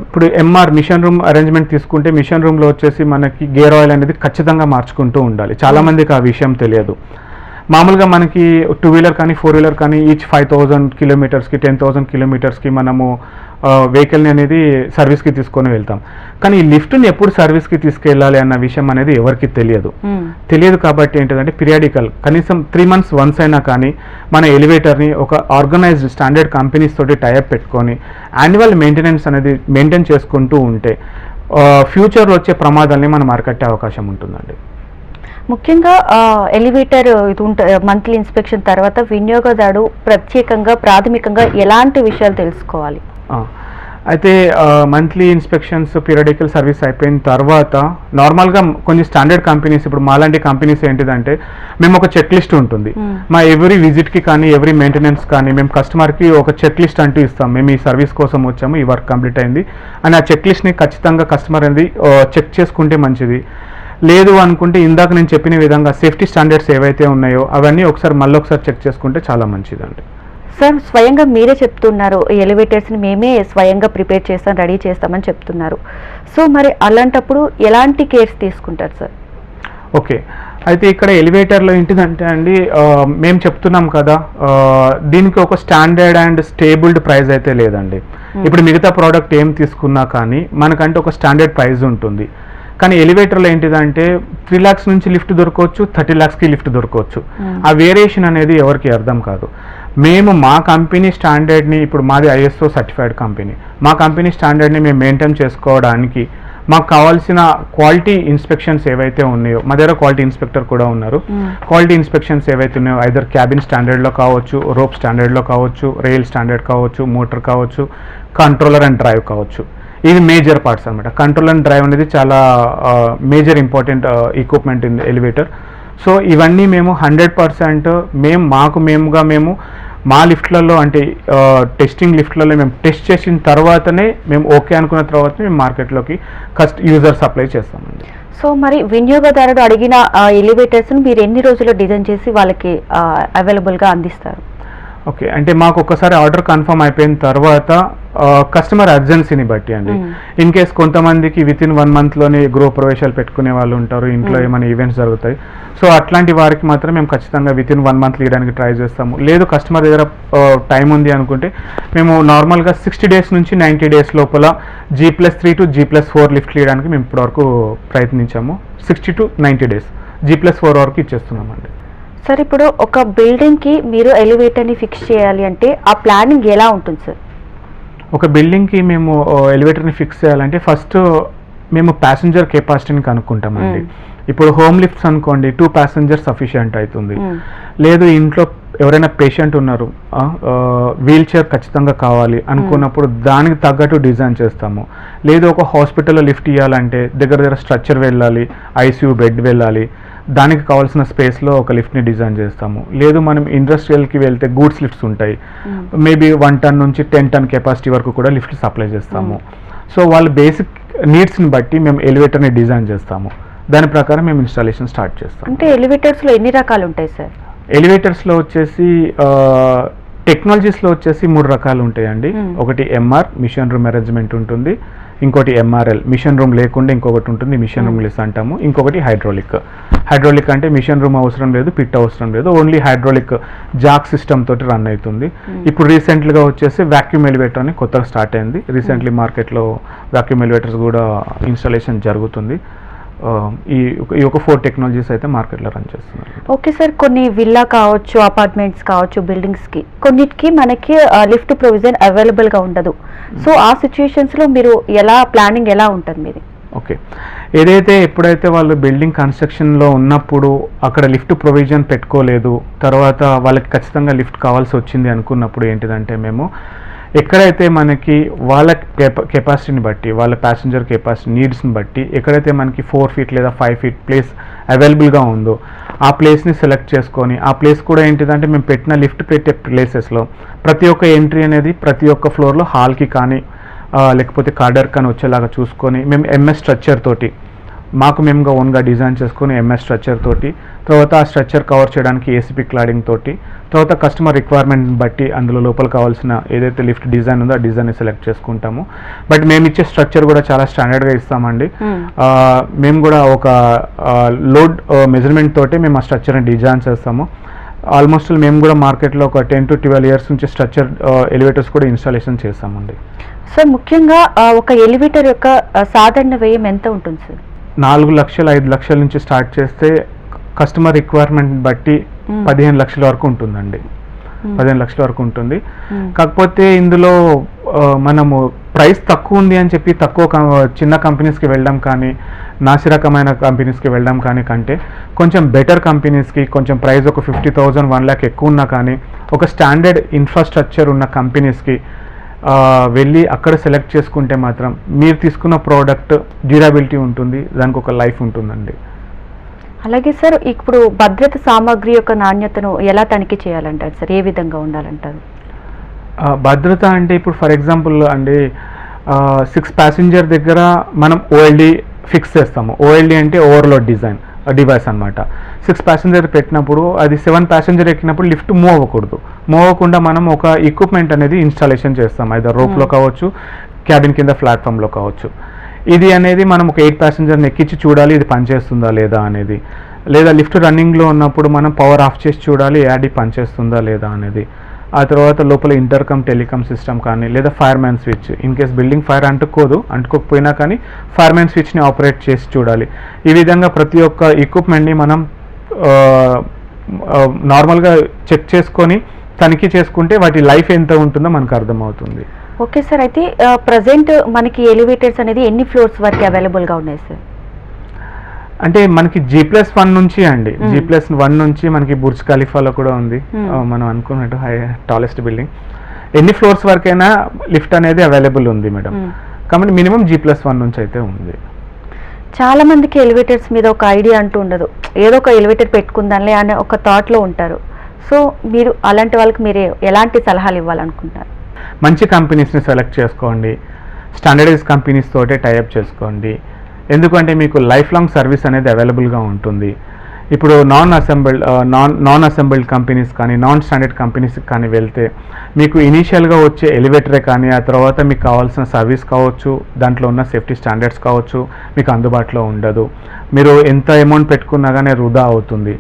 ఇప్పుడు ఎంఆర్ మిషన్ రూమ్ అరేంజ్మెంట్ తీసుకుంటే మిషన్ రూమ్లో వచ్చేసి మనకి గేర్ ఆయిల్ అనేది ఖచ్చితంగా మార్చుకుంటూ ఉండాలి. చాలామందికి ఆ విషయం తెలియదు. మామూలుగా మనకి 2 వీలర్ కానీ 4 వీలర్ కానీ ఈచ్ 5,000 కిలోమీటర్స్కి 10,000 కిలోమీటర్స్కి మనము వెహికల్ని అనేది సర్వీస్కి తీసుకొని వెళ్తాం. కానీ ఈ లిఫ్ట్ని ఎప్పుడు సర్వీస్కి తీసుకెళ్ళాలి అన్న విషయం అనేది ఎవరికి తెలియదు. కాబట్టి ఏంటంటే పీరియాడికల్ కనీసం 3 months వన్స్ అయినా కానీ మన ఎలివేటర్ని ఒక ఆర్గనైజ్డ్ స్టాండర్డ్ కంపెనీస్ తోటి టైఅప్ పెట్టుకొని యాన్యువల్ మెయింటెనెన్స్ అనేది మెయింటైన్ చేసుకుంటూ ఉంటే ఫ్యూచర్లో వచ్చే ప్రమాదాలని మనం అరికట్టే అవకాశం ఉంటుందండి. ముఖ్యంగా ఎలివేటర్ ఇది మంత్లీ ఇన్స్పెక్షన్ తర్వాత వినియోగదారుడు ప్రత్యేకంగా ప్రాథమికంగా ఎలాంటి విషయాలు తెలుసుకోవాలి? అయితే మంత్లీ ఇన్స్పెక్షన్స్, పీరియాడికల్ సర్వీస్ అయిపోయిన తర్వాత నార్మల్గా కొన్ని స్టాండర్డ్ కంపెనీస్, ఇప్పుడు మాలాంటి కంపెనీస్ ఏంటిదంటే మేము ఒక చెక్ లిస్ట్ ఉంటుంది. మా ఎవ్రీ విజిట్కి కానీ ఎవ్రీ మెయింటెనెన్స్ కానీ మేము కస్టమర్కి ఒక చెక్ లిస్ట్ అంటూ ఇస్తాం. మేము ఈ సర్వీస్ కోసం వచ్చాము, ఈ వర్క్ కంప్లీట్ అయింది అని ఆ చెక్ లిస్ట్ని ఖచ్చితంగా కస్టమర్ అనేది చెక్ చేసుకుంటే మంచిది. లేదు అనుకుంటే ఇందాక నేను చెప్పిన విధంగా సేఫ్టీ స్టాండర్డ్స్ ఏవైతే ఉన్నాయో అవన్నీ మళ్ళొకసారి చెక్ చేసుకుంటే చాలా మంచిదండి. సార్, స్వయంగా మీరే చెప్తున్నారు ఎలివేటర్స్ని మేమే స్వయంగా ప్రిపేర్ చేస్తాం, రెడీ చేస్తామని చెప్తున్నారు. సో మరి అలాంటప్పుడు ఎలాంటి కేర్స్ తీసుకుంటారు సార్? ఓకే, అయితే ఇక్కడ ఎలివేటర్లో ఏంటిదంటే అండి, మేము చెప్తున్నాం కదా, దీనికి ఒక స్టాండర్డ్ అండ్ స్టేబుల్డ్ ప్రైస్ అయితే లేదండి. ఇప్పుడు మిగతా ప్రోడక్ట్ ఏం తీసుకున్నా కానీ మనకంటే ఒక స్టాండర్డ్ ప్రైస్ ఉంటుంది. కానీ ఎలివేటర్లో ఏంటిదంటే 3 lakhs నుంచి లిఫ్ట్ దొరకవచ్చు, 30 lakhsకి లిఫ్ట్ దొరకవచ్చు. ఆ వేరియేషన్ అనేది ఎవరికి అర్థం కాదు. మేము మా కంపెనీ స్టాండర్డ్ని, ఇప్పుడు మాది ISO సర్టిఫైడ్ కంపెనీ, మా కంపెనీ స్టాండర్డ్ని మేము మెయింటైన్ చేసుకోవడానికి మాకు కావాల్సిన క్వాలిటీ ఇన్స్పెక్షన్స్ ఏవైతే ఉన్నాయో, మా దగ్గర క్వాలిటీ ఇన్స్పెక్టర్ కూడా ఉన్నారు. క్వాలిటీ ఇన్స్పెక్షన్స్ ఏవైతే ఉన్నాయో ఐదర్ క్యాబిన్ స్టాండర్డ్లో కావచ్చు, రోప్ స్టాండర్డ్లో కావచ్చు, రైల్ స్టాండర్డ్ కావచ్చు, మోటార్ కావచ్చు, కంట్రోలర్ అండ్ డ్రైవ్ కావచ్చు. ఇది మేజర్ పార్ట్స్ అనమాట. కంట్రోల్ అండ్ డ్రైవ్ అనేది చాలా major important equipment in elevator. So ఇవన్నీ మేము 100% మేము మా లిఫ్ట్లలో అంటే టెస్టింగ్ లిఫ్ట్లలో మేము టెస్ట్ చేసిన తర్వాతనే మేము ఓకే అనుకున్న తర్వాత మేము మార్కెట్లోకి యూజర్ సప్లై చేస్తామండి. సో మరి వినియోగదారుడు అడిగిన ఎలివేటర్స్ని మీరు ఎన్ని రోజుల్లో డిజైన్ చేసి వాళ్ళకి అవైలబుల్గా అందిస్తారు? ఓకే, అంటే మాకు ఒక్కసారి ఆర్డర్ కన్ఫర్మ్ అయిపోయిన తర్వాత కస్టమర్ అర్జెన్సీని బట్టి అండి. ఇన్ కేస్ కొంతమందికి విత్ ఇన్ 1 monthలోనే గృహ ప్రవేశాలు పెట్టుకునే వాళ్ళు ఉంటారు, ఇంట్లో ఏమైనా ఈవెంట్స్ జరుగుతాయి. సో అట్లాంటి వారికి మాత్రం మేము ఖచ్చితంగా విత్ ఇన్ 1 month ఇవ్వడానికి ట్రై చేస్తాము. లేదు కస్టమర్ దగ్గర టైం ఉంది అనుకుంటే మేము నార్మల్గా 60 days నుంచి 90 days లోపల G+3 to G+4 లిఫ్ట్లు ఇవ్వడానికి మేము ఇప్పటివరకు ప్రయత్నించాము. 60 to 90 days G+4 వరకు ఇచ్చేస్తున్నామండి. సార్ ఇప్పుడు ఒక బిల్డింగ్కి మీరు ఎలివేటర్ని ఫిక్స్ చేయాలి అంటే ఆ ప్లానింగ్ ఎలా ఉంటుంది సార్? ఒక బిల్డింగ్కి మేము ఎలివేటర్ని ఫిక్స్ చేయాలంటే ఫస్ట్ మేము ప్యాసింజర్ కెపాసిటీని కనుక్కుంటామండి. ఇప్పుడు హోమ్ లిఫ్ట్స్ అనుకోండి 2 passengers సఫిషియంట్ అవుతుంది. లేదు ఇంట్లో ఎవరైనా పేషెంట్ ఉన్నారు, వీల్ చైర్ ఖచ్చితంగా కావాలి అనుకున్నప్పుడు దానికి తగ్గట్టు డిజైన్ చేస్తాము. లేదు ఒక హాస్పిటల్లో లిఫ్ట్ ఇవ్వాలంటే దగ్గర స్ట్రక్చర్ వెళ్ళాలి, ఐసీయూ బెడ్ వెళ్ళాలి, దానికి కావాల్సిన స్పేస్లో ఒక లిఫ్ట్ని డిజైన్ చేస్తాము. లేదు మనం ఇండస్ట్రియల్కి వెళ్తే గూడ్స్ లిఫ్ట్స్ ఉంటాయి, మేబీ 1 ton నుంచి 10 ton కెపాసిటీ వరకు కూడా లిఫ్ట్ సప్లై చేస్తాము. సో వాళ్ళ బేసిక్ నీడ్స్ని బట్టి మేము ఎలివేటర్ని డిజైన్ చేస్తాము. దాని ప్రకారం మేము ఇన్స్టాలేషన్ స్టార్ట్ చేస్తాం. అంటే ఎలివేటర్స్లో ఎన్ని రకాలు ఉంటాయి సార్? ఎలివేటర్స్లో వచ్చేసి టెక్నాలజీస్లో వచ్చేసి 3 రకాలు ఉంటాయండి. ఒకటి MR మిషన్ రూమ్ అరేంజ్మెంట్ ఉంటుంది, ఇంకోటి MRL మిషన్ రూమ్ లేకుండా ఇంకొకటి ఉంటుంది, మిషన్ రూమ్ లెస్ అంటాము. ఇంకొకటి హైడ్రాలిక్ అంటే మిషన్ రూమ్ అవసరం లేదు, పిట్ అవసరం లేదు, ఓన్లీ హైడ్రాలిక్ జాక్ సిస్టమ్ తోటి రన్ అవుతుంది. ఇప్పుడు రీసెంట్గా వచ్చేసి వాక్యూమ్ ఎలివేటర్ అని కొత్తగా స్టార్ట్ అయింది. రీసెంట్లీ మార్కెట్లో వాక్యూమ్ ఎలివేటర్స్ కూడా ఇన్స్టాలేషన్ జరుగుతుంది. ఈ ఒక 4 టెక్నాలజీస్ అయితే మార్కెట్లో రన్ చేస్తున్నారు. ఓకే సార్, కొన్ని విల్లా కావచ్చు, అపార్ట్మెంట్స్ కావచ్చు, బిల్డింగ్స్కి కొన్నిటికి మనకి లిఫ్ట్ ప్రొవిజన్ అవైలబుల్గా ఉండదు. సో ఆ సిచ్యుయేషన్స్లో మీరు ప్లానింగ్ ఎలా ఉంటుంది మీది? ఓకే, ఏదైతే ఎప్పుడైతే వాళ్ళు బిల్డింగ్ కన్స్ట్రక్షన్లో ఉన్నప్పుడు అక్కడ లిఫ్ట్ ప్రొవిజన్ పెట్టుకోలేదు, తర్వాత వాళ్ళకి ఖచ్చితంగా లిఫ్ట్ కావాల్సి వచ్చింది అనుకున్నప్పుడు ఏంటిదంటే మేము ఎక్కడైతే మనకి వాళ్ళ కెపాసిటీని బట్టి, వాళ్ళ ప్యాసింజర్ కెపాసిటీ నీడ్స్ని బట్టి ఎక్కడైతే మనకి 4 feet లేదా 5 feet ప్లేస్ అవైలబుల్గా ఉందో ఆ ప్లేస్ని సెలెక్ట్ చేసుకొని, ఆ ప్లేస్ కూడా ఏంటిదంటే మేము పెట్టిన లిఫ్ట్ పెట్టే ప్లేసెస్లో ప్రతి ఒక్క ఎంట్రీ అనేది ప్రతి ఒక్క ఫ్లోర్లో హాల్కి కానీ లేకపోతే కార్డర్ కానీ వచ్చేలాగా చూసుకొని మేము MS స్ట్రక్చర్ తోటి మేముగా ఓన్గా డిజైన్ చేసుకొని MS స్ట్రక్చర్ తోటి, తర్వాత ఆ స్ట్రక్చర్ కవర్ చేయడానికి ACP క్లాడింగ్ తోటి, తర్వాత కస్టమర్ రిక్వైర్మెంట్ బట్టి అందులో లోపల కావాల్సిన ఏదైతే లిఫ్ట్ డిజైన్ ఉందో ఆ డిజైన్ని సెలెక్ట్ చేసుకుంటాము. బట్ మేము ఇచ్చే స్ట్రక్చర్ కూడా చాలా స్టాండర్డ్గా ఇస్తామండి. మేము కూడా ఒక లోడ్ మెజర్మెంట్ తోటి మేము ఆ స్ట్రక్చర్ని డిజైన్ చేస్తాము. ఆల్మోస్ట్ మేము కూడా మార్కెట్లో ఒక 10 to 12 years నుంచి స్ట్రక్చర్ ఎలివేటర్స్ కూడా ఇన్స్టాలేషన్ చేస్తామండి. సార్ ముఖ్యంగా ఒక ఎలివేటర్ యొక్క సాధారణ వ్యయం ఎంత ఉంటుంది సార్? 4 లక్షలు 5 లక్షల నుంచి స్టార్ట్ చేస్తే కస్టమర్ రిక్వైర్మెంట్ బట్టి 15 లక్షల వరకు ఉంటుందండి. 15 లక్షల వరకు ఉంటుంది. కాకపోతే ఇందులో మనము ప్రైస్ తక్కువ ఉంది అని చెప్పి చిన్న కంపెనీస్కి వెళ్ళడం కానీ, నాసి రకమైన కంపెనీస్కి వెళ్ళడం కానీ కంటే కొంచెం బెటర్ కంపెనీస్కి కొంచెం ప్రైస్ ఒక 50,000 1 lakh ఎక్కువ ఉన్నా కానీ ఒక స్టాండర్డ్ ఇన్ఫ్రాస్ట్రక్చర్ ఉన్న కంపెనీస్కి వెళ్ళి అక్కడ సెలెక్ట్ చేసుకుంటే మాత్రం మీరు తీసుకున్న ప్రోడక్ట్ డ్యూరబిలిటీ ఉంటుంది, దానికి ఒక లైఫ్ ఉంటుందండి. అలాగే సార్, ఇప్పుడు భద్రత సామాగ్రి యొక్క నాణ్యతను ఎలా తనిఖీ చేయాలంటారు సార్? ఏ విధంగా ఉండాలంటారు? భద్రత అంటే ఇప్పుడు ఫర్ ఎగ్జాంపుల్ అండి 6 passenger దగ్గర మనం OLD ఫిక్స్ చేస్తాము. OLD అంటే ఓవర్లోడ్ డివైస్ అనమాట. 6 passenger పెట్టినప్పుడు అది 7 passenger ఎక్కినప్పుడు లిఫ్ట్ మూవ్ అవ్వకుండా మనం ఒక ఎక్విప్మెంట్ అనేది ఇన్స్టాలేషన్ చేస్తాం. అయితే రోప్లో కావచ్చు, క్యాబిన్ కింద ప్లాట్ఫామ్లో కావచ్చు. ఇది అనేది మనం ఒక 8 passengerని ఎక్కించి చూడాలి ఇది పనిచేస్తుందా లేదా అనేది. లేదా లిఫ్ట్ రన్నింగ్లో ఉన్నప్పుడు మనం పవర్ ఆఫ్ చేసి చూడాలి యాడీ పనిచేస్తుందా లేదా అనేది. ఆ తర్వాత లోపల ఇంటర్కమ్ టెలికామ్ సిస్టమ్ కానీ లేదా fireman switch, in case building fire అంటుకోకపోయినా కానీ ఫైర్మ్యాన్ స్విచ్ని ఆపరేట్ చేసి చూడాలి. ఈ విధంగా ప్రతి ఒక్క ఎక్విప్మెంట్ని మనం నార్మల్గా చెక్ చేసుకొని తనిఖీ చేసుకుంటే వాటి లైఫ్ ఎంత ఉంటుందో మనకు అర్థమవుతుంది. ఓకే సార్, అయితే ప్రజెంట్ మనకి ఎలివేటర్స్ అనేది ఎన్ని ఫ్లోర్స్ వరకు అవైలబుల్గా ఉన్నాయి సార్? అంటే మనకి G+1 నుంచి అండి, G+1 నుంచి మనకి బుర్జ్ ఖలీఫాలో కూడా ఉంది, మనం అనుకున్నట్టు టాలెస్ట్ బిల్డింగ్. ఎన్ని ఫ్లోర్స్ వరకైనా లిఫ్ట్ అనేది అవైలబుల్ ఉంది మేడం. కాబట్టి మినిమం G+1 నుంచి అయితే ఉంది. చాలా మందికి ఎలివేటర్స్ మీద ఒక ఐడియా అంటూ ఉండదు, ఏదో ఒక ఎలివేటర్ పెట్టుకుందాంలే అనే ఒక థాట్లో ఉంటారు. సో మీరు అలాంటి వాళ్ళకి మీరు ఎలాంటి సలహాలు ఇవ్వాలనుకుంటారు? మంచి కంపెనీస్ని సెలెక్ట్ చేసుకోండి, స్టాండర్డైజ్ కంపెనీస్ తోటే టైఅప్ చేసుకోండి. ఎందుకంటే మీకు లైఫ్ లాంగ్ సర్వీస్ అనేది అవైలబుల్గా ఉంటుంది. ఇప్పుడు నాన్ అసెంబుల్డ్ కంపెనీస్ కానీ నాన్ స్టాండర్డ్ కంపెనీస్కి కానీ వెళ్తే మీకు ఇనీషియల్గా వచ్చే ఎలివేటరే కానీ ఆ తర్వాత మీకు కావాల్సిన సర్వీస్ కావచ్చు, దాంట్లో ఉన్న సేఫ్టీ స్టాండర్డ్స్ కావచ్చు మీకు అందుబాటులో ఉండదు. మీరు ఎంత అమౌంట్ పెట్టుకున్నా కానీ వృధా అవుతుంది.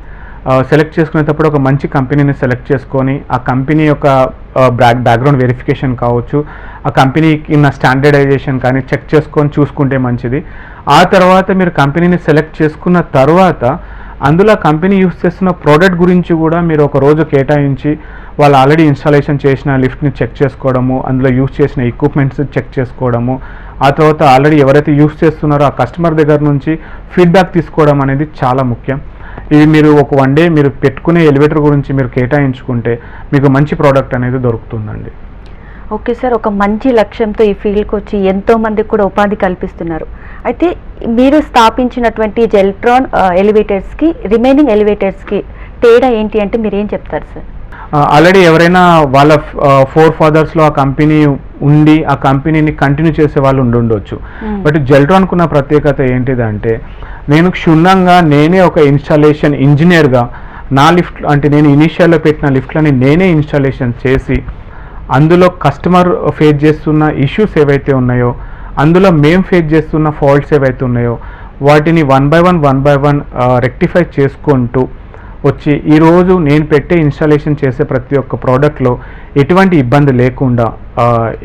సెలెక్ట్ చేసుకునేటప్పుడు ఒక మంచి కంపెనీని సెలెక్ట్ చేసుకొని ఆ కంపెనీ యొక్క బ్యాక్గ్రౌండ్ వెరిఫికేషన్ కావచ్చు, ఆ కంపెనీకి ఉన్న స్టాండర్డైజేషన్ కానీ చెక్ చేసుకొని చూసుకుంటే మంచిది. ఆ తర్వాత మీరు కంపెనీని సెలెక్ట్ చేసుకున్న తర్వాత అందులో కంపెనీ యూస్ చేస్తున్న ప్రోడక్ట్ గురించి కూడా మీరు ఒక రోజు కేటాయించి వాళ్ళు ఆల్రెడీ ఇన్స్టాలేషన్ చేసిన లిఫ్ట్ని చెక్ చేసుకోవడము, అందులో యూస్ చేసిన ఎక్విప్మెంట్స్ చెక్ చేసుకోవడము, ఆ తర్వాత ఆల్రెడీ ఎవరైతే యూస్ చేస్తున్నారో ఆ కస్టమర్ దగ్గర నుంచి ఫీడ్బ్యాక్ తీసుకోవడం అనేది చాలా ముఖ్యం. ఇది మీరు ఒక 1 డే మీరు పెట్టుకునే ఎలివేటర్ గురించి మీరు కేటాయించుకుంటే మీకు మంచి ప్రోడక్ట్ అనేది దొరుకుతుందండి. ఓకే సార్, ఒక మంచి లక్ష్యంతో ఈ ఫీల్డ్కి వచ్చి ఎంతో మందికి కూడా ఉపాధి కల్పిస్తున్నారు. అయితే మీరు స్థాపించినటువంటి జెల్ట్రాన్ ఎలివేటర్స్కి రిమైనింగ్ ఎలివేటర్స్కి తేడా ఏంటి అంటే మీరు ఏం చెప్తారు సార్? ఆల్రెడీ ఎవరైనా వాళ్ళ ఫోర్ ఫాదర్స్లో ఆ కంపెనీ ఉండి ఆ కంపెనీని కంటిన్యూ చేసే వాళ్ళు ఉండొచ్చు. బట్ జెల్ట్రాన్కు ఉన్న ప్రత్యేకత ఏంటిదంటే నేను క్షుణ్ణంగా నేనే ఒక ఇన్స్టాలేషన్ ఇంజనీర్గా నా లిఫ్ట్ అంటే నేను ఇనీషియల్లో పెట్టిన లిఫ్ట్లని నేనే ఇన్స్టాలేషన్ చేసి అందులో కస్టమర్ ఫేస్ చేస్తున్న ఇష్యూస్ ఏవైతే ఉన్నాయో, అందులో మేము ఫేస్ చేస్తున్న ఫాల్ట్స్ ఏవైతే ఉన్నాయో వాటిని 1 by 1 రెక్టిఫై చేసుకుంటూ వచ్చి ఈరోజు నేను పెట్టే ఇన్స్టాలేషన్ చేసే ప్రతి ఒక్క ప్రోడక్ట్లో ఎటువంటి ఇబ్బంది లేకుండా,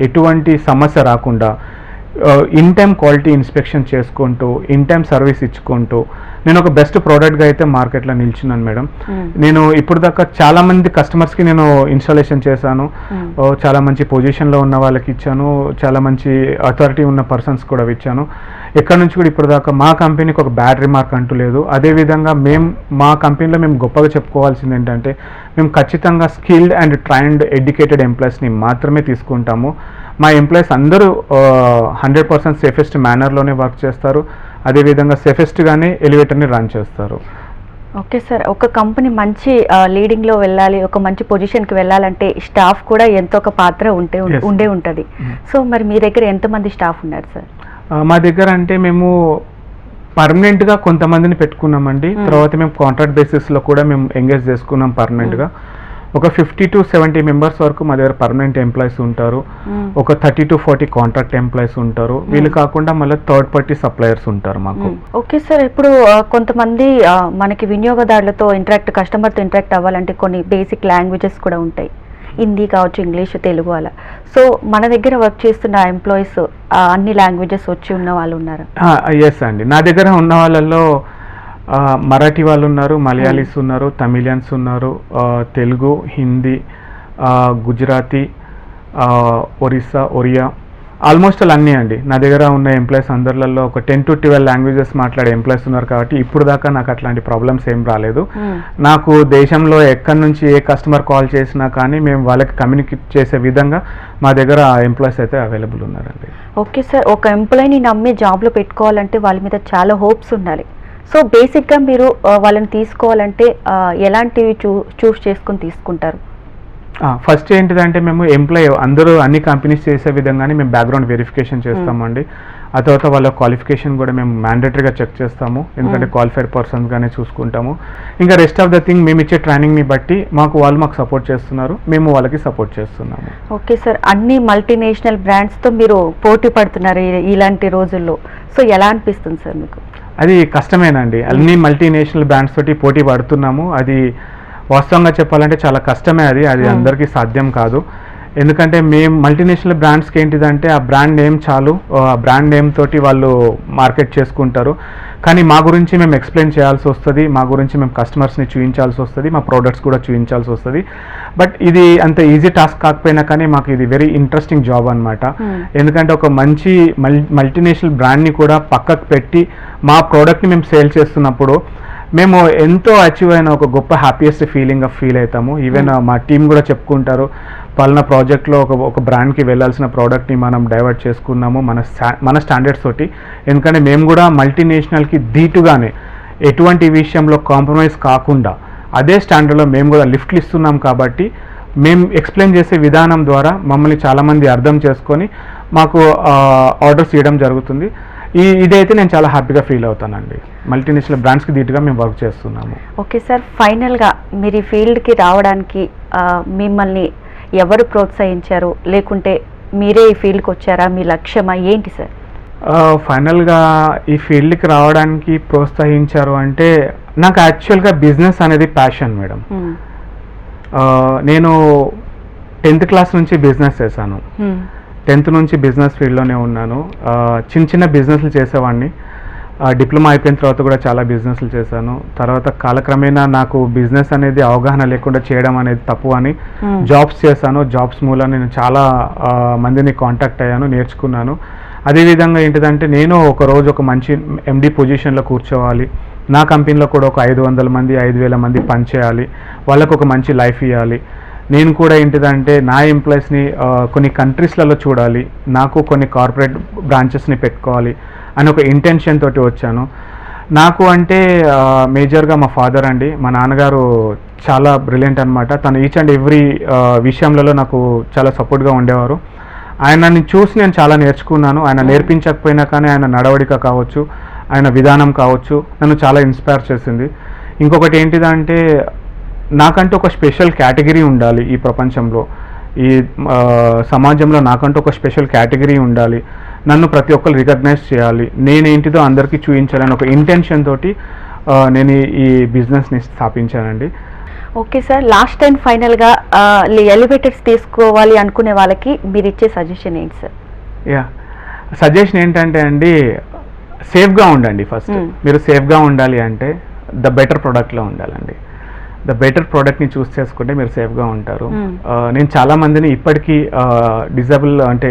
ఎటువంటి సమస్య రాకుండా ఇన్ టైం క్వాలిటీ ఇన్స్పెక్షన్ చేసుకుంటూ ఇన్ టైం సర్వీస్ ఇచ్చుకుంటూ నేను ఒక బెస్ట్ ప్రోడక్ట్గా అయితే మార్కెట్లో నిల్చున్నాను మేడం. నేను ఇప్పుడు దాకా చాలా మంది కస్టమర్స్కి నేను ఇన్స్టాలేషన్ చేశాను, చాలా మంచి పొజిషన్లో ఉన్న వాళ్ళకి ఇచ్చాను, చాలా మంచి అథారిటీ ఉన్న పర్సన్స్ కూడా ఇచ్చాను. ఎక్కడి నుంచి కూడా ఇప్పుడు దాకా మా కంపెనీకి ఒక బ్యాడ్ రిమార్క్ అంటూ లేదు. అదేవిధంగా మా కంపెనీలో మేము గొప్పగా చెప్పుకోవాల్సింది ఏంటంటే మేము ఖచ్చితంగా స్కిల్డ్ అండ్ ట్రైన్డ్ ఎడ్యుకేటెడ్ ఎంప్లాయీస్ని మాత్రమే తీసుకుంటాము. మా ఎంప్లాయీస్ అందరూ 100% సేఫెస్ట్ మేనర్లోనే వర్క్ చేస్తారు. అదేవిధంగా సేఫెస్ట్గానే ఎలివేటర్ని రన్ చేస్తారు. ఓకే సార్, ఒక కంపెనీ మంచి లీడింగ్లో వెళ్ళాలి, ఒక మంచి పొజిషన్కి వెళ్ళాలంటే స్టాఫ్ కూడా ఎంతో ఒక పాత్ర ఉండే ఉంటుంది. సో మరి మీ దగ్గర ఎంతమంది స్టాఫ్ ఉన్నారు సార్? మా దగ్గర అంటే మేము పర్మనెంట్గా కొంతమందిని పెట్టుకున్నామండి. తర్వాత మేము కాంట్రాక్ట్ బేసిస్లో కూడా మేము ఎంగేజ్ చేసుకున్నాం పర్మనెంట్గా. ఒక 50 to 70 మెంబర్స్ వరకు మా దగ్గర పర్మనెంట్ ఎంప్లాయీస్ ఉంటారు. ఒక 30 to 40 కాంట్రాక్ట్ ఎంప్లాయీస్ ఉంటారు. వీళ్ళు కాకుండా మళ్ళీ థర్డ్ పార్టీ సప్లయర్స్ ఉంటారు మాకు. ఓకే సార్, ఇప్పుడు కొంతమంది మనకి వినియోగదారులతో కస్టమర్తో ఇంటరాక్ట్ అవ్వాలంటే కొన్ని బేసిక్ లాంగ్వేజెస్ కూడా ఉంటాయి, హిందీ కావచ్చు, ఇంగ్లీష్, తెలుగు అలా. సో మన దగ్గర వర్క్ చేస్తున్న ఎంప్లాయీస్ అన్ని లాంగ్వేజెస్ వచ్చి ఉన్న వాళ్ళు ఉన్నారు? ఎస్ అండి, నా దగ్గర ఉన్న వాళ్ళల్లో మరాఠీ వాళ్ళు ఉన్నారు, మలయాళీస్ ఉన్నారు, తమిళియన్స్ ఉన్నారు, తెలుగు, హిందీ, గుజరాతీ, ఒరియా, ఆల్మోస్ట్ అన్నీ అండి. నా దగ్గర ఉన్న ఎంప్లాయీస్ అందరిలో ఒక 10 to 12 లాంగ్వేజెస్ మాట్లాడే ఎంప్లాయీస్ ఉన్నారు. కాబట్టి ఇప్పుడు దాకా నాకు అట్లాంటి ప్రాబ్లమ్స్ ఏం రాలేదు. నాకు దేశంలో ఎక్కడి నుంచి ఏ కస్టమర్ కాల్ చేసినా కానీ మేము వాళ్ళకి కమ్యూనికేట్ చేసే విధంగా మా దగ్గర ఎంప్లాయీస్ అయితే అవైలబుల్ ఉన్నారండి. ఓకే సార్, ఒక ఎంప్లాయీని నమ్మి జాబ్లో పెట్టుకోవాలంటే వాళ్ళ మీద చాలా హోప్స్ ఉండాలి. సో బేసిక్గా మీరు వాళ్ళని తీసుకోవాలంటే ఎలాంటివి చూస్ చేసుకుని తీసుకుంటారు? ఫస్ట్ ఏంటిదంటే మేము ఎంప్లాయీ అందరూ అన్ని కంపెనీస్ చేసే విధంగానే మేము బ్యాక్గ్రౌండ్ వెరిఫికేషన్ చేస్తామండి. ఆ తర్వాత వాళ్ళ క్వాలిఫికేషన్ కూడా మేము మ్యాండేటరీగా చెక్ చేస్తాము, ఎందుకంటే క్వాలిఫైడ్ పర్సన్స్గానే చూసుకుంటాము. ఇంకా రెస్ట్ ఆఫ్ ద థింగ్ మేము ఇచ్చే ట్రైనింగ్ని బట్టి మాకు సపోర్ట్ చేస్తున్నారు, మేము వాళ్ళకి సపోర్ట్ చేస్తున్నాము. ఓకే సార్, అన్ని మల్టీనేషనల్ బ్రాండ్స్తో మీరు పోటీ పడుతున్నారు ఇలాంటి రోజుల్లో. సో ఎలా అనిపిస్తుంది సార్ మీకు? అది కష్టమేనండి, అన్ని మల్టీనేషనల్ బ్రాండ్స్ తోటి పోటీ పడుతున్నాము. అది వాస్తవంగా చెప్పాలంటే చాలా కష్టమే, అది అందరికీ సాధ్యం కాదు. ఎందుకంటే మేము మల్టీనేషనల్ బ్రాండ్స్కి ఏంటిదంటే ఆ బ్రాండ్ నేమ్ చాలు, ఆ బ్రాండ్ నేమ్ తోటి వాళ్ళు మార్కెట్ చేసుకుంటారు. కానీ మా గురించి మేము ఎక్స్ప్లెయిన్ చేయాల్సి వస్తుంది, మా గురించి మేము కస్టమర్స్ని చూపించాల్సి వస్తుంది, మా ప్రోడక్ట్స్ కూడా చూపించాల్సి వస్తుంది. బట్ ఇది అంత ఈజీ టాస్క్ కాకపోయినా కానీ మాకు ఇది వెరీ ఇంట్రెస్టింగ్ జాబ్ అనమాట. ఎందుకంటే ఒక మంచి మల్టీనేషనల్ బ్రాండ్ని కూడా పక్కకు పెట్టి మా ప్రోడక్ట్ని మేము సేల్ చేస్తున్నప్పుడు మేము ఎంతో అచీవ్ అయిన ఒక గొప్ప హ్యాపీయెస్ట్ ఫీల్ అవుతాము. ఈవెన్ మా టీం కూడా చెప్పుకుంటారు, పలానా ప్రాజెక్ట్లో ఒక బ్రాండ్కి వెళ్ళాల్సిన ప్రోడక్ట్ని మనం డైవర్ట్ చేసుకున్నాము మన స్టాండర్డ్స్ తోటి. ఎందుకంటే మేము కూడా మల్టీనేషనల్కి ధీటుగానే ఎటువంటి విషయంలో కాంప్రమైజ్ కాకుండా అదే స్టాండర్డ్లో మేము కూడా లిఫ్ట్లు ఇస్తున్నాం. కాబట్టి మేము ఎక్స్ప్లెయిన్ చేసే విధానం ద్వారా మమ్మల్ని చాలామంది అర్థం చేసుకొని మాకు ఆర్డర్స్ ఇవ్వడం జరుగుతుంది. ఇదైతే నేను చాలా హ్యాపీగా ఫీల్ అవుతానండి. మల్టీనేషనల్ బ్రాండ్స్కి ధీటుగా మేము వర్క్ చేస్తున్నాము. ఓకే సార్, ఫైనల్గా మీరు ఈ ఫీల్డ్కి రావడానికి మిమ్మల్ని ఎవరు ప్రోత్సహించారు, లేకుంటే మీరే ఈ ఫీల్డ్కి వచ్చారా, మీ లక్ష్యమా ఏంటి సార్? ఫైనల్గా ఈ ఫీల్డ్కి రావడానికి ప్రోత్సహించారు అంటే నాకు యాక్చువల్గా బిజినెస్ అనేది ప్యాషన్ మేడం. నేను 10th క్లాస్ నుంచి బిజినెస్ చేశాను. 10th నుంచి బిజినెస్ ఫీల్డ్లోనే ఉన్నాను. చిన్న చిన్న బిజినెస్లు చేసేవాడిని. డిప్లొమా అయిపోయిన తర్వాత కూడా చాలా బిజినెస్లు చేశాను. తర్వాత కాలక్రమేణా నాకు బిజినెస్ అనేది అవగాహన లేకుండా చేయడం అనేది తప్పు అని జాబ్స్ చేశాను. జాబ్స్ మూలంగా నేను చాలా మందిని కాంటాక్ట్ అయ్యాను, నేర్చుకున్నాను. అదేవిధంగా ఏంటిదంటే నేను ఒకరోజు ఒక మంచి ఎండి పొజిషన్లో కూర్చోవాలి, నా కంపెనీలో కూడా ఒక 500 మంది 5,000 మంది పనిచేయాలి, వాళ్ళకు ఒక మంచి లైఫ్ ఇవ్వాలి. నేను కూడా ఏంటిదంటే నా ఎంప్లాయీస్ని కొన్ని కంట్రీస్లలో చూడాలి, నాకు కొన్ని కార్పొరేట్ బ్రాంచెస్ని పెట్టుకోవాలి అని ఒక ఇంటెన్షన్ తోటి వచ్చాను. నాకు అంటే మేజర్గా మా ఫాదర్ అండి, మా నాన్నగారు చాలా బ్రిలియంట్ అనమాట. తను ఈచ్ అండ్ ఎవ్రీ విషయంలో నాకు చాలా సపోర్ట్గా ఉండేవారు. ఆయనని చూసి నేను చాలా నేర్చుకున్నాను. ఆయన నేర్పించకపోయినా కానీ ఆయన నడవడిక కావచ్చు, ఆయన విధానం కావచ్చు నన్ను చాలా ఇన్స్పైర్ చేసింది. ఇంకొకటి ఏంటిదంటే నాకంటూ ఒక స్పెషల్ కేటగిరీ ఉండాలి ఈ ప్రపంచంలో, ఈ సమాజంలో నాకంటూ ఒక స్పెషల్ కేటగిరీ ఉండాలి, నన్ను ప్రతి ఒక్కరు రికగ్నైజ్ చేయాలి, నేనేంటిదో అందరికీ చూపించాలని ఒక ఇంటెన్షన్ తోటి నేను ఈ బిజినెస్ని స్థాపించానండి. ఓకే సార్, లాస్ట్ అండ్ ఫైనల్గా ఎలివేటర్స్ తీసుకోవాలి అనుకునే వాళ్ళకి మీరు ఇచ్చే సజెషన్ ఏంటి సార్? సజెషన్ ఏంటంటే అండి, సేఫ్గా ఉండండి. ఫస్ట్ మీరు సేఫ్గా ఉండాలి అంటే ద బెటర్ ప్రోడక్ట్లో ఉండాలండి. ద బెటర్ ప్రోడక్ట్ని చూస్ చేసుకుంటే మీరు సేఫ్గా ఉంటారు. నేను చాలా మందిని ఇప్పటికీ డిజబుల్ అంటే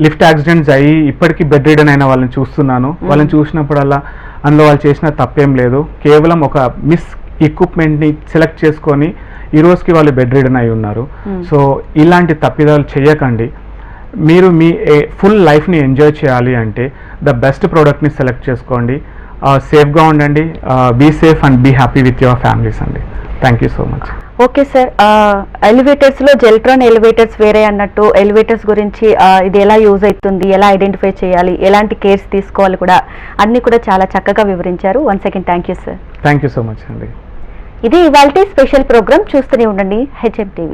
లిఫ్ట్ యాక్సిడెంట్స్ అయ్యి ఇప్పటికీ బెడ్ రిడన్ అయిన వాళ్ళని చూస్తున్నాను. వాళ్ళని చూసినప్పుడల్లా అందులో వాళ్ళు చేసిన తప్పేం లేదు, కేవలం ఒక మిస్ ఎక్విప్మెంట్ని సెలెక్ట్ చేసుకొని ఈ రోజుకి వాళ్ళు బెడ్ రిడన్ అయి ఉన్నారు. సో ఇలాంటి తప్పిదాలు చేయకండి. మీరు మీ ఫుల్ లైఫ్ని ఎంజాయ్ చేయాలి అంటే ద బెస్ట్ ప్రోడక్ట్ని సెలెక్ట్ చేసుకోండి, సేఫ్గా ఉండండి. Be safe and be happy with your families అండి. Thank you so much. Okay sir, ఎలివేటర్స్లో జెల్ట్రాన్ ఎలివేటర్స్ వేరే అన్నట్టు ఎలివేటర్స్ గురించి ఇది ఎలా యూజ్ అవుతుంది, ఎలా ఐడెంటిఫై చేయాలి, ఎలాంటి కేర్స్ తీసుకోవాలి కూడా అన్నీ కూడా చాలా చక్కగా వివరించారు. Once again thank you sir. Thank you so much అండి. ఇది ఇవాల్టి స్పెషల్ ప్రోగ్రామ్. చూస్తూనే ఉండండి HM TV.